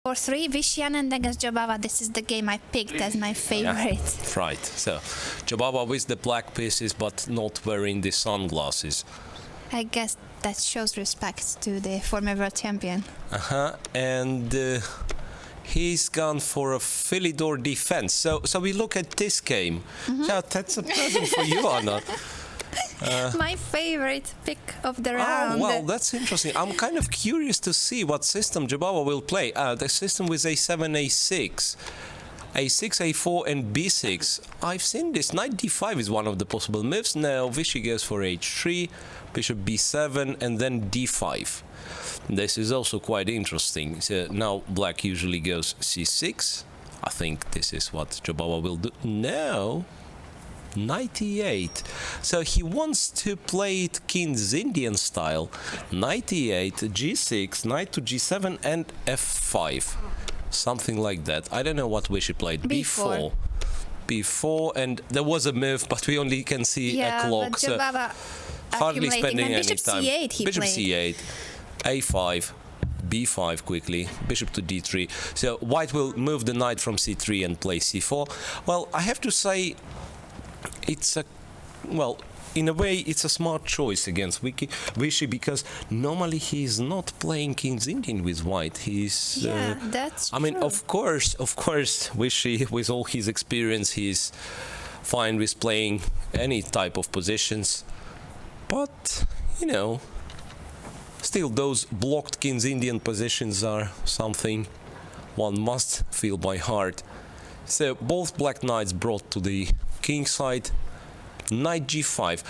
For 3, Anand against Jobava. This is the game I picked as my favorite. Yeah, right. So, Jobava with the black pieces, but not wearing the sunglasses. I guess that shows respect to the former world champion. And he's gone for a Philidor defense. So we look at this game. Yeah, that's a present for you, Anand. My favorite pick of the round. Oh, well, that's interesting. I'm kind of curious to see what system Jobava will play. The system with a7, a6, a6, a4, and b6. I've seen this. Knight d5 is one of the possible moves. Now Vichy goes for h3, bishop b7, and then d5. This is also quite interesting. So now black usually goes c6. I think this is what Jobava will do. No. Knight e8. So he wants to play it King's Indian style. Knight e8, g6, knight to g7, and f5. Something like that. I don't know what Vichy played. b4. b4, and there was a move, but we only can see a clock. So hardly spending any Bishop time. C8 he Bishop played. c8, a5, b5 quickly, bishop to d3. So white will move the knight from c3 and play c4. Well, I have to say, it's a, well, in a way, it's a smart choice against Vichy, because normally he's not playing King's Indian with white. He's, that's I mean, true. of course, Vichy, with all his experience, he's fine with playing any type of positions. But, you know, still those blocked King's Indian positions are something one must feel by heart. So both black knights brought to the king side. Knight g5.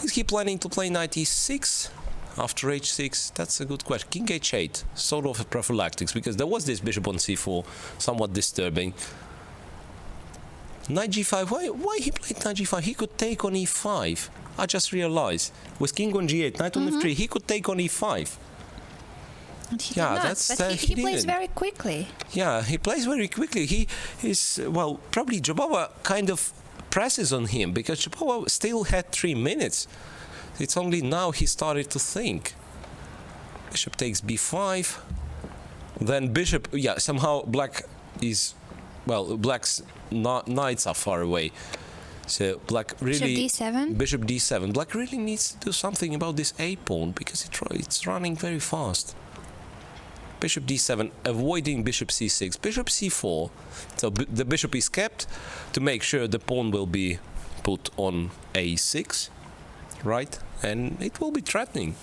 Is he planning to play knight e6 after h6? That's a good question. King h8, sort of a prophylactics, because there was this bishop on c4, somewhat disturbing. Knight g5. Why he played knight g5? He could take on e5. I just realized. With king on g8, knight on f3, he could take on e5. And he did not, but he plays very quickly. Yeah, he plays very quickly. He is, well, probably Jobava kind of presses on him, because Jobava still had 3 minutes. It's only now he started to think. Bishop takes b5. Then bishop, somehow black is, well, black's knights are far away. So black really... Bishop d7? Bishop d7. Black really needs to do something about this a-pawn, because it's running very fast. Bishop d7, avoiding bishop c6, bishop c4. So the bishop is kept to make sure the pawn will be put on a6, right? And it will be threatening.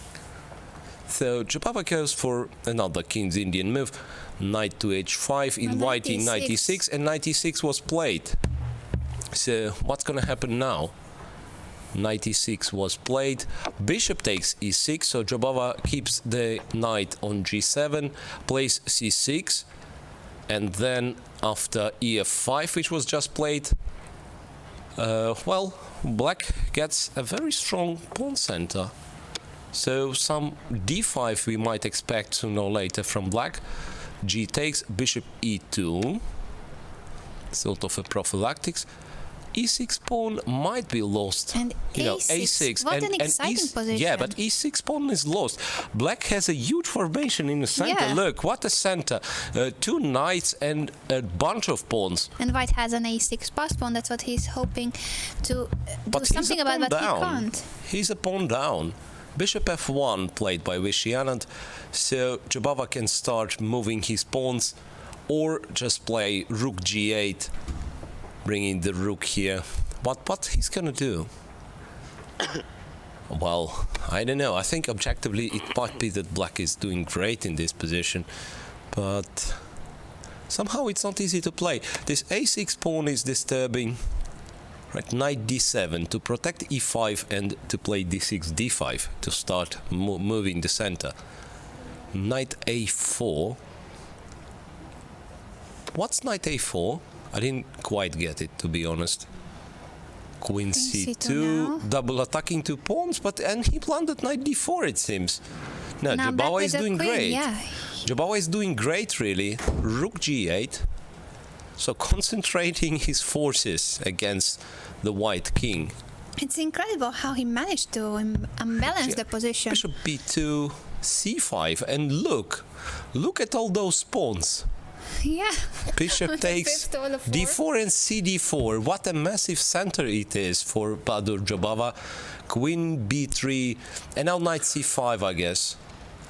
So Jobava goes for another King's Indian move, knight to h5, inviting knight e6, and knight e6 was played. So what's gonna happen now? Knight e6 was played, bishop takes e6, so Jobava keeps the knight on g7, plays c6, and then after ef5, which was just played, well, black gets a very strong pawn center. So some d5 we might expect sooner or later from black. G takes, bishop e2, sort of a prophylactics. e6 pawn might be lost. And a6. What an exciting position. Yeah, but e6 pawn is lost. Black has a huge formation in the center. Yeah. Look, what a center. 2 knights and a bunch of pawns. And white has an a6 pass pawn. That's what he's hoping to do something about, but he can't. He's a pawn down. Bishop f1 played by Anand. So Jobava can start moving his pawns, or just play rook g8. Bringing the rook here. What he's gonna do? Well, I don't know. I think objectively it might be that black is doing great in this position, but somehow it's not easy to play. This a6 pawn is disturbing. Right, knight d7 to protect e5 and to play d6, d5 to start moving the center. Knight a4. What's knight a4? I didn't quite get it, to be honest. Queen c2, double attacking 2 pawns, and he planted knight d4, it seems. No, Jobava is doing great. Yeah. Jobava is doing great, really. Rook g8. So concentrating his forces against the white king. It's incredible how he managed to unbalance the position. Bishop b2, c5, and look at all those pawns. Yeah. Bishop The takes fifth all of four. d4 and cd4. What a massive center it is for Badur Jobava. Queen b3 and now knight c5, I guess.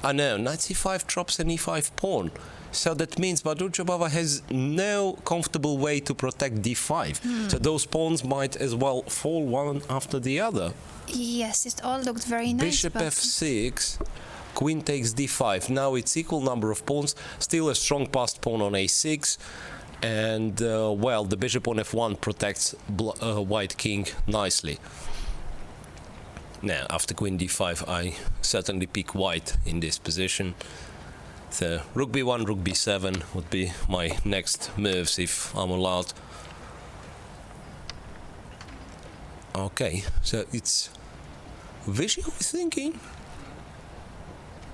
No, knight c5 drops an e5 pawn. So that means Badur Jobava has no comfortable way to protect d5. So those pawns might as well fall one after the other. Yes, it all looked very nice. Bishop but f6, queen takes d5. Now it's equal number of pawns, still a strong passed pawn on a6. And, well, the bishop on f1 protects white king nicely. Now, after queen d5, I certainly pick white in this position. So, rook b1, rook b7 would be my next moves if I'm allowed. Okay, so it's Vishy who is thinking.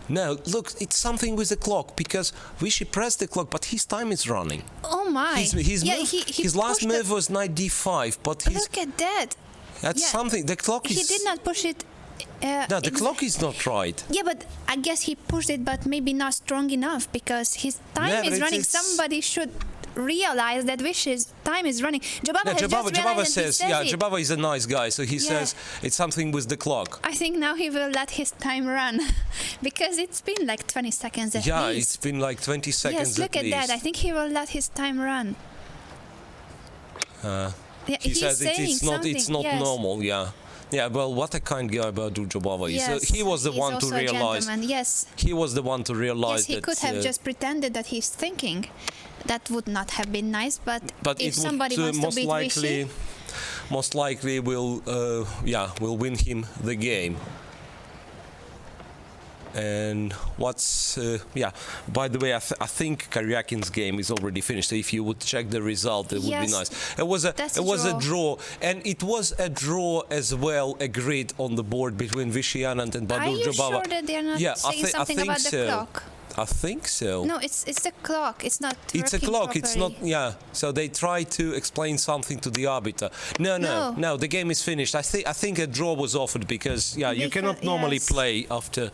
No, look, it's something with the clock, because Vishy pressed the clock, but his time is running. oh my! His last move was knight d5, but his, Look at that! that's something. The clock is. He did not push it. No, the clock is not right. Yeah, but I guess he pushed it, but maybe not strong enough, because his time Yeah, but is running. it's- Somebody should realize that Vish's time is running. Jobava No, has just Jobava realized and he says, says yeah, it. Jobava is a nice guy, so he says it's something with the clock. I think now he will let his time run, because it's been like 20 seconds at Yeah, least. it's been like 20 seconds Yes, look at at that. I least. think he will let his time run. Yeah, He he's says saying it's not something. Yes. normal, yeah. Yeah, well, what a kind guy Badur Jobava is. Yes, He was the he's one to also a realize. gentleman. Yes, He was the one to realize yes, he that. could have just pretended that he's thinking. That would not have been nice, but if it somebody would, wants to beat Vishy, most likely will win him the game. And what's by the way, I think Karyakin's game is already finished. So if you would check the result, it would be Yes, nice. It was a draw, and it was a draw as well, agreed on the board between Vishy Anand and are Badur you Jobava. sure that they're not saying something think about the so. clock? I think so. No, it's the clock. It's not. It's a working clock. It's not. properly. Yeah. So they try to explain something to the arbiter. No. The game is finished. I think a draw was offered because you cannot normally yes. play after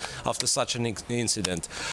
such an incident.